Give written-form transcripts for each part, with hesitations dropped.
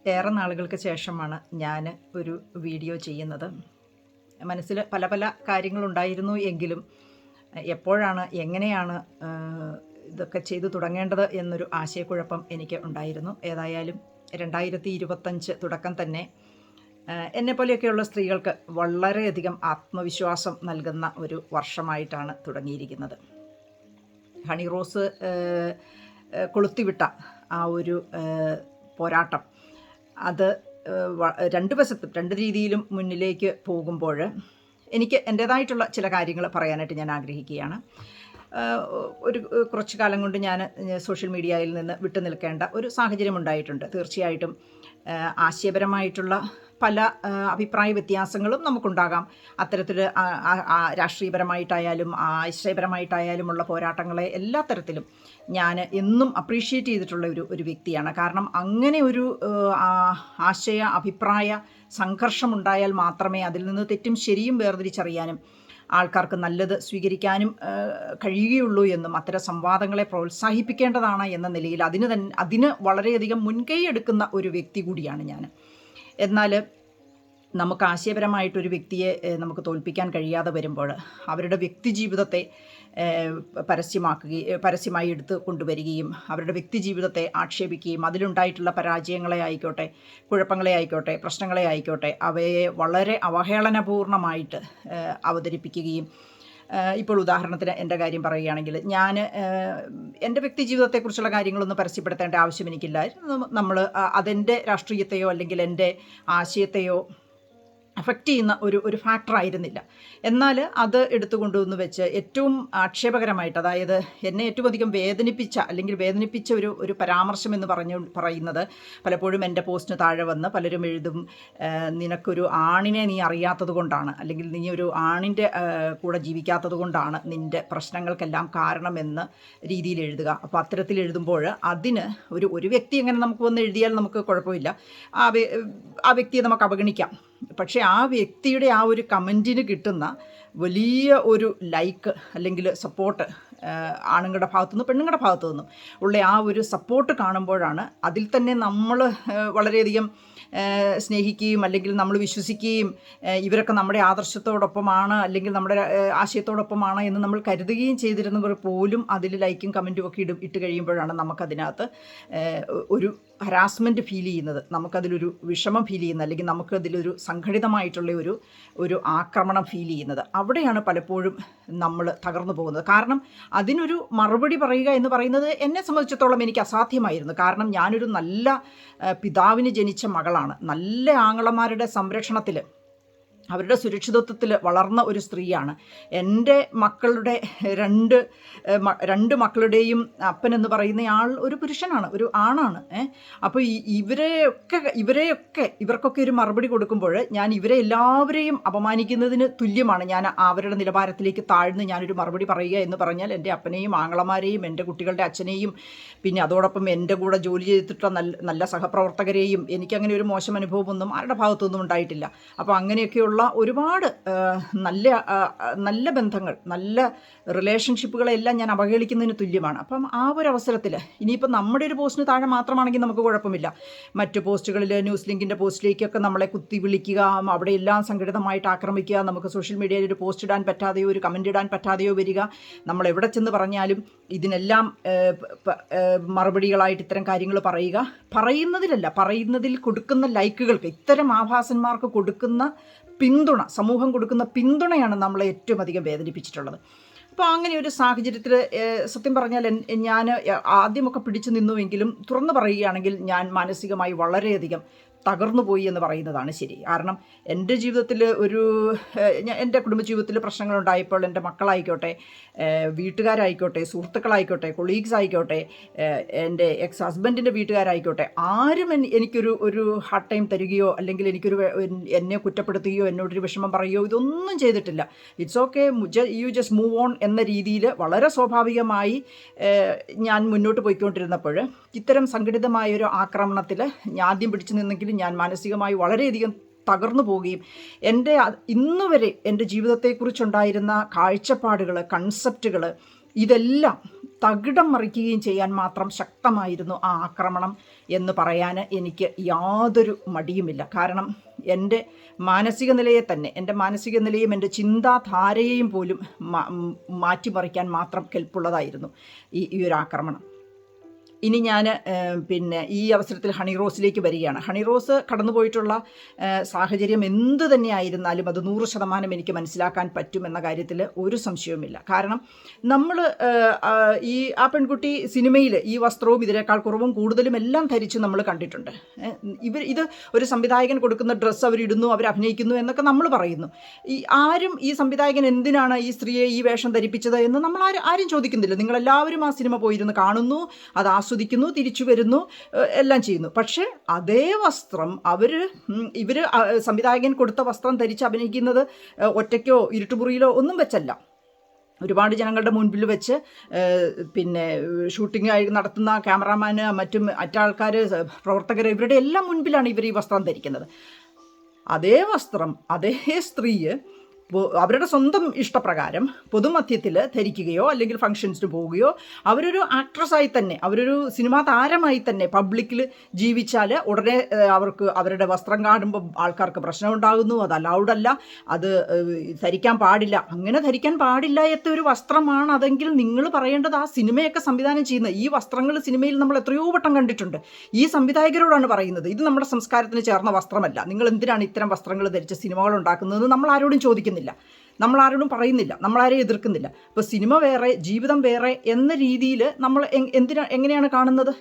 ഏറെ നാളുകൾക്ക് ശേഷമാണ് ഞാൻ ഒരു വീഡിയോ ചെയ്യുന്നത്. മനസ്സിൽ പല പല കാര്യങ്ങളുണ്ടായിരുന്നു എങ്കിലും എപ്പോഴാണ് എങ്ങനെയാണ് ഇതൊക്കെ ചെയ്തു തുടങ്ങേണ്ടത് എന്നൊരു ആശയക്കുഴപ്പം എനിക്ക് ഉണ്ടായിരുന്നു. ഏതായാലും 2025 തുടക്കം തന്നെ എന്നെപ്പോലെയൊക്കെയുള്ള സ്ത്രീകൾക്ക് വളരെയധികം ആത്മവിശ്വാസം നൽകുന്ന ഒരു വർഷമായിട്ടാണ് തുടങ്ങിയിരിക്കുന്നത്. ഹണി റോസ് കൊളുത്തിവിട്ട ആ ഒരു പോരാട്ടം അത് രണ്ട് വശത്തും രണ്ട് രീതിയിലും മുന്നിലേക്ക് പോകുമ്പോൾ എനിക്ക് എൻ്റേതായിട്ടുള്ള ചില കാര്യങ്ങൾ പറയാനായിട്ട് ഞാൻ ആഗ്രഹിക്കുകയാണ്. കുറച്ച് കാലം കൊണ്ട് ഞാൻ സോഷ്യൽ മീഡിയയിൽ നിന്ന് വിട്ടു നിൽക്കേണ്ട ഒരു സാഹചര്യം ഉണ്ടായിട്ടുണ്ട്. തീർച്ചയായിട്ടും ആശയപരമായിട്ടുള്ള പല അഭിപ്രായ വ്യത്യാസങ്ങളും നമുക്കുണ്ടാകാം. അത്തരത്തിൽ രാഷ്ട്രീയപരമായിട്ടായാലും ആശയപരമായിട്ടായാലുമുള്ള പോരാട്ടങ്ങളെ എല്ലാ തരത്തിലും ഞാൻ എന്നും അപ്രീഷിയേറ്റ് ചെയ്തിട്ടുള്ള ഒരു വ്യക്തിയാണ്. കാരണം അങ്ങനെ ഒരു ആശയ അഭിപ്രായ സംഘർഷമുണ്ടായാൽ മാത്രമേ അതിൽ നിന്ന് തെറ്റും ശരിയും വേർതിരിച്ചറിയാനും ആൾക്കാർക്ക് നല്ലത് സ്വീകരിക്കാനും കഴിയുകയുള്ളൂ എന്നും അത്തരം സംവാദങ്ങളെ പ്രോത്സാഹിപ്പിക്കേണ്ടതാണ് എന്ന നിലയിൽ അതിന് വളരെയധികം മുൻകൈ എടുക്കുന്ന ഒരു വ്യക്തി കൂടിയാണ് ഞാൻ. എന്നാൽ നമുക്ക് ആശയപരമായിട്ടൊരു വ്യക്തിയെ നമുക്ക് തോൽപ്പിക്കാൻ കഴിയാതെ വരുമ്പോൾ അവരുടെ വ്യക്തി ജീവിതത്തെ പരസ്യമായി എടുത്ത് കൊണ്ടുവരികയും അവരുടെ വ്യക്തി ജീവിതത്തെ ആക്ഷേപിക്കുകയും അതിലുണ്ടായിട്ടുള്ള പരാജയങ്ങളെ ആയിക്കോട്ടെ, കുഴപ്പങ്ങളെ ആയിക്കോട്ടെ, പ്രശ്നങ്ങളെ ആയിക്കോട്ടെ, അവയെ വളരെ അവഹേളനപൂർണ്ണമായിട്ട് അവതരിപ്പിക്കുകയും, ഇപ്പോൾ ഉദാഹരണത്തിന് എൻ്റെ കാര്യം പറയുകയാണെങ്കിൽ ഞാൻ എൻ്റെ വ്യക്തി ജീവിതത്തെക്കുറിച്ചുള്ള കാര്യങ്ങളൊന്നും പരസ്യപ്പെടുത്തേണ്ട ആവശ്യം എനിക്കില്ല. നമ്മൾ അതെൻ്റെ രാഷ്ട്രീയത്തെയോ അല്ലെങ്കിൽ എൻ്റെ ആശയത്തെയോ അഫക്റ്റ് ചെയ്യുന്ന ഒരു ഫാക്ടറായിരുന്നില്ല. എന്നാൽ അത് എടുത്തുകൊണ്ടുവന്ന് വെച്ച് ഏറ്റവും ആക്ഷേപകരമായിട്ട്, അതായത് എന്നെ ഏറ്റവും അധികം വേദനിപ്പിച്ച ഒരു പരാമർശം എന്ന് പറയുന്നത് പലപ്പോഴും എൻ്റെ പോസ്റ്റിന് താഴെ വന്ന് പലരും എഴുതും, നിനക്കൊരു ആണിനെ നീ അറിയാത്തത് കൊണ്ടാണ്, അല്ലെങ്കിൽ നീ ഒരു ആണിൻ്റെ കൂടെ ജീവിക്കാത്തത് കൊണ്ടാണ് നിൻ്റെ പ്രശ്നങ്ങൾക്കെല്ലാം കാരണമെന്ന രീതിയിൽ എഴുതുക. അപ്പോൾ അത്തരത്തിൽ എഴുതുമ്പോൾ അതിന് ഒരു വ്യക്തി അങ്ങനെ നമുക്ക് വന്ന് എഴുതിയാൽ നമുക്ക് കുഴപ്പമില്ല, ആ വ്യക്തിയെ നമുക്ക് അവഗണിക്കാം. പക്ഷേ ആ വ്യക്തിയുടെ ആ ഒരു കമൻറ്റിന് കിട്ടുന്ന വലിയ ഒരു ലൈക്ക് അല്ലെങ്കിൽ സപ്പോർട്ട്, ആണുങ്ങളുടെ ഭാഗത്തുനിന്നും പെണ്ണുങ്ങളുടെ ഭാഗത്തുനിന്നും ഉള്ള ആ ഒരു സപ്പോർട്ട് കാണുമ്പോഴാണ് അതിൽ തന്നെ നമ്മൾ വളരെയധികം സ്നേഹിക്കുകയും അല്ലെങ്കിൽ നമ്മൾ വിശ്വസിക്കുകയും ഇവരൊക്കെ നമ്മുടെ ആദർശത്തോടൊപ്പമാണ് അല്ലെങ്കിൽ നമ്മുടെ ആശയത്തോടൊപ്പമാണ് എന്ന് നമ്മൾ കരുതുകയും ചെയ്തിരുന്നവർ പോലും അതിൽ ലൈക്കും കമൻറ്റും ഒക്കെ ഇട്ട് കഴിയുമ്പോഴാണ് നമുക്കതിനകത്ത് ഒരു ഹരാസ്മെൻറ്റ് ഫീൽ ചെയ്യുന്നത്, നമുക്കതിലൊരു വിഷമം ഫീൽ ചെയ്യുന്നത്, അല്ലെങ്കിൽ നമുക്കതിലൊരു സംഘടിതമായിട്ടുള്ള ഒരു ആക്രമണം ഫീൽ ചെയ്യുന്നത്. അവിടെയാണ് പലപ്പോഴും നമ്മൾ തകർന്നു പോകുന്നത്. കാരണം അതിനൊരു മറുപടി പറയുക എന്ന് പറയുന്നത് എന്നെ സംബന്ധിച്ചിടത്തോളം എനിക്ക് അസാധ്യമായിരുന്നു. കാരണം ഞാനൊരു നല്ല പിതാവിന് ജനിച്ച മകളാണ്. നല്ല ആങ്ങളമാരുടെ സംരക്ഷണത്തിൽ, അവരുടെ സുരക്ഷിതത്വത്തിൽ വളർന്ന ഒരു സ്ത്രീയാണ്. എൻ്റെ മക്കളുടെ രണ്ട് മക്കളുടെയും അപ്പൻ എന്ന് പറയുന്ന ആൾ ഒരു പുരുഷനാണ്, ഒരു ആണാണ്. അപ്പോൾ ഇവർക്കൊക്കെ ഒരു മറുപടി കൊടുക്കുമ്പോൾ ഞാൻ ഇവരെ എല്ലാവരെയും അപമാനിക്കുന്നതിന് തുല്യമാണ് ഞാൻ അവരുടെ നിലവാരത്തിലേക്ക് താഴ്ന്ന് ഞാനൊരു മറുപടി പറയുക എന്ന് പറഞ്ഞാൽ എൻ്റെ അപ്പനെയും ആങ്ങളമാരെയും എൻ്റെ കുട്ടികളുടെ അച്ഛനെയും പിന്നെ അതോടൊപ്പം എൻ്റെ കൂടെ ജോലി ചെയ്തിട്ടുള്ള നല്ല സഹപ്രവർത്തകരെയും എനിക്കങ്ങനെ ഒരു മോശം അനുഭവമൊന്നും ആരുടെ ഭാഗത്തൊന്നും ഉണ്ടായിട്ടില്ല. അപ്പോൾ അങ്ങനെയൊക്കെയുള്ള ഒരുപാട് നല്ല ബന്ധങ്ങൾ, നല്ല റിലേഷൻഷിപ്പുകളെല്ലാം ഞാൻ അവഹേളിക്കുന്നതിന് തുല്യമാണ്. അപ്പം ആ ഒരു അവസരത്തിൽ ഇനിയിപ്പോൾ നമ്മുടെ ഒരു പോസ്റ്റിന് താഴെ മാത്രമാണെങ്കിൽ നമുക്ക് കുഴപ്പമില്ല. മറ്റു പോസ്റ്റുകളിൽ ന്യൂസ് ലിങ്കിൻ്റെ പോസ്റ്റിലേക്കൊക്കെ നമ്മളെ കുത്തി വിളിക്കുക, അവിടെ എല്ലാം സംഘടിതമായിട്ട് ആക്രമിക്കുക, നമുക്ക് സോഷ്യൽ മീഡിയയിൽ ഒരു പോസ്റ്റ് ഇടാൻ പറ്റാതെയോ ഒരു കമൻ്റ് ഇടാൻ പറ്റാതെയോ വരിക, നമ്മൾ എവിടെ ചെന്ന് പറഞ്ഞാലും ഇതിനെല്ലാം മറുപടികളായിട്ട് ഇത്തരം കാര്യങ്ങൾ പറയുന്നതിൽ കൊടുക്കുന്ന ലൈക്കുകൾക്ക്, ഇത്തരം ആഭാസന്മാർക്ക് കൊടുക്കുന്ന പിന്തുണ, സമൂഹം കൊടുക്കുന്ന പിന്തുണയാണ് നമ്മളെ ഏറ്റവും അധികം വേദനിപ്പിച്ചിട്ടുള്ളത്. അപ്പോൾ അങ്ങനെ ഒരു സാഹചര്യത്തിൽ സത്യം പറഞ്ഞാൽ ഞാൻ ആദ്യമൊക്കെ പിടിച്ചു നിന്നുവെങ്കിലും തുറന്നു പറയുകയാണെങ്കിൽ ഞാൻ മാനസികമായി വളരെയധികം തകർന്നു പോയി എന്ന് പറയുന്നതാണ് ശരി. കാരണം എൻ്റെ ജീവിതത്തിൽ എൻ്റെ കുടുംബജീവിതത്തിൽ പ്രശ്നങ്ങളുണ്ടായപ്പോൾ എൻ്റെ മക്കളായിക്കോട്ടെ, വീട്ടുകാരായിക്കോട്ടെ, സുഹൃത്തുക്കളായിക്കോട്ടെ, കൊളീഗ്സ് ആയിക്കോട്ടെ, എൻ്റെ എക്സ് ഹസ്ബൻഡിൻ്റെ വീട്ടുകാരായിക്കോട്ടെ, ആരും എനിക്കൊരു ഹാർഡ് ടൈം തരികയോ അല്ലെങ്കിൽ എന്നെ കുറ്റപ്പെടുത്തുകയോ എന്നോടൊരു വിഷമം പറയുകയോ ഇതൊന്നും ചെയ്തിട്ടില്ല. It's okay, you just move on എന്ന രീതിയിൽ വളരെ സ്വാഭാവികമായി ഞാൻ മുന്നോട്ട് പോയിക്കൊണ്ടിരുന്നപ്പോൾ ഇത്തരം സംഘടിതമായൊരു ആക്രമണത്തിൽ ആദ്യം പിടിച്ചു നിന്നെങ്കിൽ ഞാൻ മാനസികമായി വളരെയധികം തകർന്നു പോവുകയും ഇന്നുവരെ എൻ്റെ ജീവിതത്തെക്കുറിച്ചുണ്ടായിരുന്ന കാഴ്ചപ്പാടുകൾ, കൺസെപ്റ്റുകൾ ഇതെല്ലാം തകിടം മറിക്കുകയും ചെയ്യാൻ മാത്രം ശക്തമായിരുന്നു ആ ആക്രമണം എന്ന് പറയാൻ എനിക്ക് യാതൊരു മടിയുമില്ല. കാരണം എൻ്റെ മാനസിക നിലയെയും എൻ്റെ ചിന്താധാരയെയും പോലും മാറ്റിമറിക്കാൻ മാത്രം കെൽപ്പുള്ളതായിരുന്നു ഈ ഒരു ആക്രമണം. ഇനി ഞാൻ ഈ അവസരത്തിൽ ഹണി റോസിലേക്ക് വരികയാണ്. ഹണി റോസ് കടന്നുപോയിട്ടുള്ള സാഹചര്യം എന്ത് തന്നെയായിരുന്നാലും അത് 100% എനിക്ക് മനസ്സിലാക്കാൻ പറ്റുമെന്ന കാര്യത്തിൽ ഒരു സംശയവുമില്ല. കാരണം നമ്മൾ ആ പെൺകുട്ടി സിനിമയിൽ ഈ വസ്ത്രവും ഇതിനേക്കാൾ കുറവും കൂടുതലും എല്ലാം ധരിച്ച് നമ്മൾ കണ്ടിട്ടുണ്ട്. ഇത് ഒരു സംവിധായകൻ കൊടുക്കുന്ന ഡ്രസ്സ് അവരിടുന്നു, അവർ അഭിനയിക്കുന്നു എന്നൊക്കെ നമ്മൾ പറയുന്നു. ആരും ഈ സംവിധായകൻ എന്തിനാണ് ഈ സ്ത്രീയെ ഈ വേഷം ധരിപ്പിച്ചത് എന്ന് നമ്മൾ ആരും ചോദിക്കുന്നില്ല. നിങ്ങളെല്ലാവരും ആ സിനിമ പോയിരുന്ന് കാണുന്നു, അത് ആസ്വദിക്കുന്നു, തിരിച്ചു വരുന്നു, എല്ലാം ചെയ്യുന്നു. പക്ഷേ അതേ വസ്ത്രം ഇവർ സംവിധായകൻ കൊടുത്ത വസ്ത്രം ധരിച്ച് അഭിനയിക്കുന്നത് ഒറ്റയ്ക്കോ ഇരുട്ടുമുറിയിലോ ഒന്നും വെച്ചല്ല. ഒരുപാട് ജനങ്ങളുടെ മുൻപിൽ വെച്ച് ഷൂട്ടിംഗ് നടത്തുന്ന ക്യാമറാമാന് മറ്റാൾക്കാർ പ്രവർത്തകർ ഇവരുടെ എല്ലാം മുൻപിലാണ് ഇവർ ഈ വസ്ത്രം ധരിക്കുന്നത്. അതേ വസ്ത്രം അതേ സ്ത്രീ അവരുടെ സ്വന്തം ഇഷ്ടപ്രകാരം പൊതുമധ്യത്തിൽ ധരിക്കുകയോ അല്ലെങ്കിൽ ഫങ്ഷൻസിന് പോവുകയോ അവരൊരു ആക്ട്രസ്സായി തന്നെ അവരൊരു സിനിമാ താരമായി തന്നെ പബ്ലിക്കിൽ ജീവിച്ചാൽ ഉടനെ അവർക്ക് അവരുടെ വസ്ത്രം കാണുമ്പോൾ ആൾക്കാർക്ക് പ്രശ്നമുണ്ടാകുന്നു. അത് അലൗഡല്ല, അത് ധരിക്കാൻ പാടില്ല. അങ്ങനെ ധരിക്കാൻ പാടില്ലാത്ത ഒരു വസ്ത്രമാണ് അതെങ്കിൽ നിങ്ങൾ പറയേണ്ടത് ആ സിനിമയൊക്കെ സംവിധാനം ചെയ്യുന്ന ഈ വസ്ത്രങ്ങൾ സിനിമയിൽ നമ്മൾ എത്രയോ വട്ടം കണ്ടിട്ടുണ്ട്. ഈ സംവിധായകരോടാണ് പറയുന്നത്, ഇത് നമ്മുടെ സംസ്കാരത്തിന് ചേർന്ന വസ്ത്രമല്ല, നിങ്ങൾ എന്തിനാണ് ഇത്തരം വസ്ത്രങ്ങൾ ധരിച്ച സിനിമകൾ ഉണ്ടാക്കുന്നതെന്ന് നമ്മൾ ആരോടും ചോദിക്കുന്നില്ല, നമ്മൾ ആരോടും പറയുന്നില്ല, നമ്മളാരെയും എതിർക്കുന്നില്ല. ഇപ്പോൾ സിനിമ വേറെ ജീവിതം വേറെ എന്ന രീതിയിൽ നമ്മൾ എങ്ങനെയാണ് കാണുന്നത്?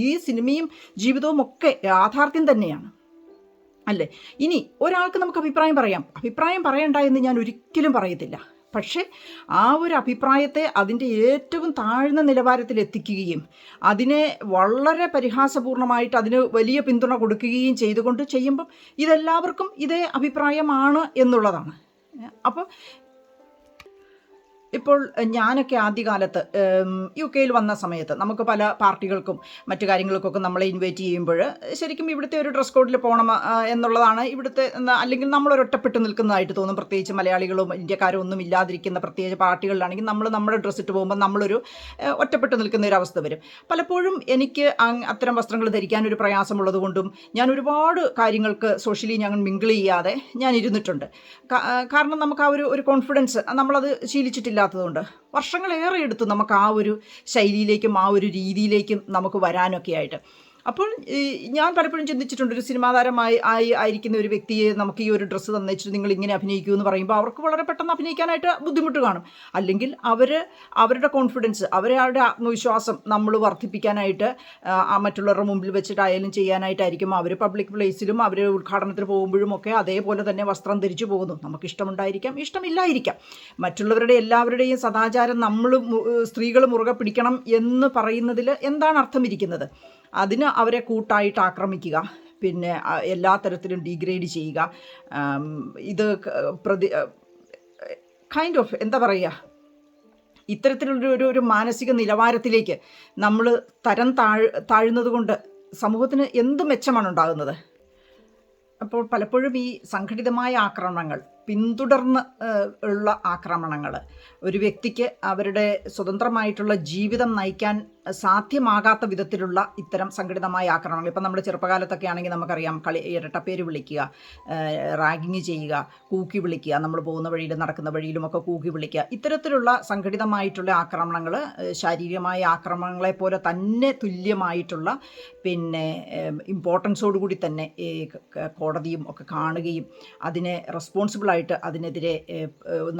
ഈ സിനിമയും ജീവിതവും ഒക്കെ യാഥാർത്ഥ്യം തന്നെയാണ് അല്ലേ? ഇനി ഒരാൾക്ക് നമുക്ക് അഭിപ്രായം പറയണ്ട എന്ന് ഞാൻ ഒരിക്കലും പറയത്തില്ല. പക്ഷേ ആ ഒരു അഭിപ്രായത്തെ അതിൻ്റെ ഏറ്റവും താഴ്ന്ന നിലവാരത്തിൽ എത്തിക്കുകയും അതിനെ വളരെ പരിഹാസപൂർണമായിട്ട് അതിന് വലിയ പിന്തുണ കൊടുക്കുകയും ചെയ്തുകൊണ്ട് ചെയ്യുമ്പം ഇതെല്ലാവർക്കും ഇതേ അഭിപ്രായമാണ് എന്നുള്ളതാണ്. അപ്പോൾ ഇപ്പോൾ ഞാനൊക്കെ ആദ്യകാലത്ത് UK വന്ന സമയത്ത് നമുക്ക് പല പാർട്ടികൾക്കും മറ്റു കാര്യങ്ങൾക്കൊക്കെ നമ്മളെ ഇൻവൈറ്റ് ചെയ്യുമ്പോൾ ശരിക്കും ഇവിടുത്തെ ഒരു ഡ്രസ് കോഡിൽ പോകണം എന്നുള്ളതാണ് ഇവിടുത്തെ. അല്ലെങ്കിൽ നമ്മളൊരൊറ്റപ്പെട്ട് നിൽക്കുന്നതായിട്ട് തോന്നും, പ്രത്യേകിച്ച് മലയാളികളും ഇന്ത്യക്കാരും ഒന്നും ഇല്ലാതിരിക്കുന്ന പ്രത്യേകിച്ച് പാർട്ടികളിലാണെങ്കിൽ നമ്മുടെ ഡ്രസ്സ് ഇട്ട് പോകുമ്പോൾ നമ്മളൊരു ഒറ്റപ്പെട്ട് നിൽക്കുന്ന ഒരു അവസ്ഥ വരും. പലപ്പോഴും എനിക്ക് അത്തരം വസ്ത്രങ്ങൾ ധരിക്കാൻ ഒരു പ്രയാസമുള്ളത് കൊണ്ടും ഞാൻ ഒരുപാട് കാര്യങ്ങൾക്ക് സോഷ്യലി ഞങ്ങൾ മിങ്കിൾ ചെയ്യാതെ ഞാൻ ഇരുന്നിട്ടുണ്ട്. കാരണം നമുക്ക് ആ ഒരു കോൺഫിഡൻസ് നമ്മളത് ശീലിച്ചിട്ടില്ലാത്തതുകൊണ്ട് വർഷങ്ങളേറെ എടുത്തു നമുക്ക് ആ ഒരു ശൈലിയിലേക്കും ആ ഒരു രീതിയിലേക്കും നമുക്ക് വരാനൊക്കെ ആയിട്ട്. അപ്പോൾ ഞാൻ പലപ്പോഴും ചിന്തിച്ചിട്ടുണ്ട്, ഒരു സിനിമാ താരമായി ആയിരിക്കുന്ന ഒരു വ്യക്തിയെ നമുക്ക് ഈ ഒരു ഡ്രസ്സ് തന്നിട്ട് നിങ്ങൾ ഇങ്ങനെ അഭിനയിക്കൂ എന്ന് പറയുമ്പോൾ അവർക്ക് വളരെ പെട്ടെന്ന് അഭിനയിക്കാനായിട്ട് ബുദ്ധിമുട്ട് കാണും. അല്ലെങ്കിൽ അവരുടെ കോൺഫിഡൻസ് അവരുടെ ആത്മവിശ്വാസം നമ്മൾ വർദ്ധിപ്പിക്കാനായിട്ട് മറ്റുള്ളവരുടെ മുമ്പിൽ വെച്ചിട്ടായാലും ചെയ്യാനായിട്ടായിരിക്കും അവർ പബ്ലിക് പ്ലേസിലും അവർ ഉദ്ഘാടനത്തിന് പോകുമ്പോഴും ഒക്കെ അതേപോലെ തന്നെ വസ്ത്രം ധരിച്ചു പോകുന്നു. നമുക്കിഷ്ടമുണ്ടായിരിക്കാം, ഇഷ്ടമില്ലായിരിക്കാം. മറ്റുള്ളവരുടെ എല്ലാവരുടെയും സദാചാരം നമ്മൾ സ്ത്രീകൾ മുറുകെ പിടിക്കണം എന്ന് പറയുന്നതിൽ എന്താണ് അർത്ഥമിരിക്കുന്നത്? അതിന് അവരെ കൂട്ടായിട്ട് ആക്രമിക്കുക, എല്ലാ തരത്തിലും ഡീഗ്രേഡ് ചെയ്യുക, ഇത് കൈൻഡ് ഓഫ് എന്താ പറയുക, ഇത്തരത്തിലുള്ളൊരു മാനസിക നിലവാരത്തിലേക്ക് നമ്മൾ താഴുന്നത് കൊണ്ട് സമൂഹത്തിന് എന്ത് മെച്ചമാണ് ഉണ്ടാകുന്നത്? അപ്പോൾ പലപ്പോഴും ഈ സംഘടിതമായ ആക്രമണങ്ങൾ പിന്തുടർന്ന് ഉള്ള ആക്രമണങ്ങൾ ഒരു വ്യക്തിക്ക് അവരുടെ സ്വതന്ത്രമായിട്ടുള്ള ജീവിതം നയിക്കാൻ സാധ്യമാകാത്ത വിധത്തിലുള്ള ഇത്തരം സംഘടിതമായ ആക്രമണങ്ങൾ. ഇപ്പം നമ്മുടെ ചെറുപ്പകാലത്തൊക്കെ ആണെങ്കിൽ നമുക്കറിയാം, ഇരട്ടപ്പേര് വിളിക്കുക, റാഗിങ് ചെയ്യുക, കൂക്കി വിളിക്കുക, നമ്മൾ പോകുന്ന വഴിയിലും നടക്കുന്ന വഴിയിലുമൊക്കെ കൂക്കി വിളിക്കുക, ഇത്തരത്തിലുള്ള സംഘടിതമായിട്ടുള്ള ആക്രമണങ്ങൾ ശാരീരികമായ ആക്രമണങ്ങളെ പോലെ തന്നെ തുല്യമായിട്ടുള്ള ഇമ്പോർട്ടൻസോടുകൂടി തന്നെ കോടതിയും ഒക്കെ കാണുകയും അതിനെ റെസ്പോൺസിബിളായിട്ട് അതിനെതിരെ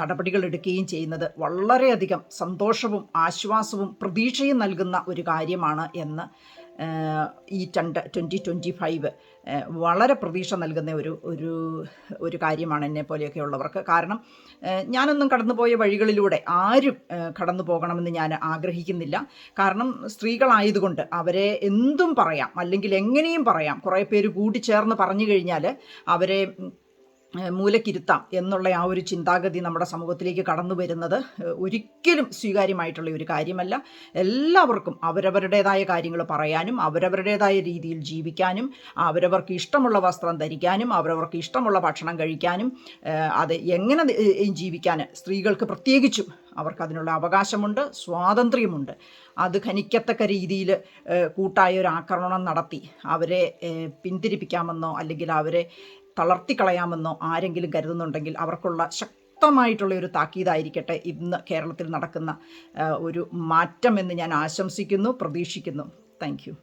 നടപടികൾ എടുക്കുകയും ചെയ്യുന്നത് വളരെയധികം സന്തോഷവും ആശ്വാസവും പ്രതീക്ഷയും നൽകുന്ന ഒരു കാര്യമാണ് എന്ന് ഈ 2025 വളരെ പ്രതീക്ഷ നൽകുന്ന ഒരു കാര്യമാണ് എന്നെ പോലെയൊക്കെ ഉള്ളവർക്ക്. കാരണം ഞാനൊന്നും കടന്നുപോയ വഴികളിലൂടെ ആരും കടന്നു പോകണമെന്ന് ഞാൻ ആഗ്രഹിക്കുന്നില്ല. കാരണം സ്ത്രീകളായതുകൊണ്ട് അവരെ എന്തും പറയാം, അല്ലെങ്കിൽ എങ്ങനെയും പറയാം. കുറേ പേര് കൂടിച്ചേർന്ന് പറഞ്ഞു കഴിഞ്ഞാൽ അവരെ മൂലക്കിരുത്താം എന്നുള്ള ആ ഒരു ചിന്താഗതി നമ്മുടെ സമൂഹത്തിലേക്ക് കടന്നു വരുന്നത് ഒരിക്കലും സ്വീകാര്യമായിട്ടുള്ള ഒരു കാര്യമല്ല. എല്ലാവർക്കും അവരവരുടേതായ കാര്യങ്ങൾ പറയാനും അവരവരുടേതായ രീതിയിൽ ജീവിക്കാനും അവരവർക്ക് ഇഷ്ടമുള്ള വസ്ത്രം ധരിക്കാനും അവരവർക്ക് ഇഷ്ടമുള്ള ഭക്ഷണം കഴിക്കാനും അത് എങ്ങനെ ജീവിക്കാൻ സ്ത്രീകൾക്ക് പ്രത്യേകിച്ചും അവർക്കതിനുള്ള അവകാശമുണ്ട്, സ്വാതന്ത്ര്യമുണ്ട്. അത് ഖനിക്കത്തക്ക രീതിയിൽ കൂട്ടായ ഒരു ആക്രമണം നടത്തി അവരെ പിന്തിരിപ്പിക്കാമെന്നോ അല്ലെങ്കിൽ അവരെ തളർത്തിക്കളയാമെന്നോ ആരെങ്കിലും കരുതുന്നുണ്ടെങ്കിൽ അവർക്കുള്ള ശക്തമായിട്ടുള്ള ഒരു താക്കീതായിരിക്കട്ടെ ഇന്ന് കേരളത്തിൽ നടക്കുന്ന ഒരു മാറ്റം എന്ന് ഞാൻ ആശംസിക്കുന്നു, പ്രതീക്ഷിക്കുന്നു. Thank you.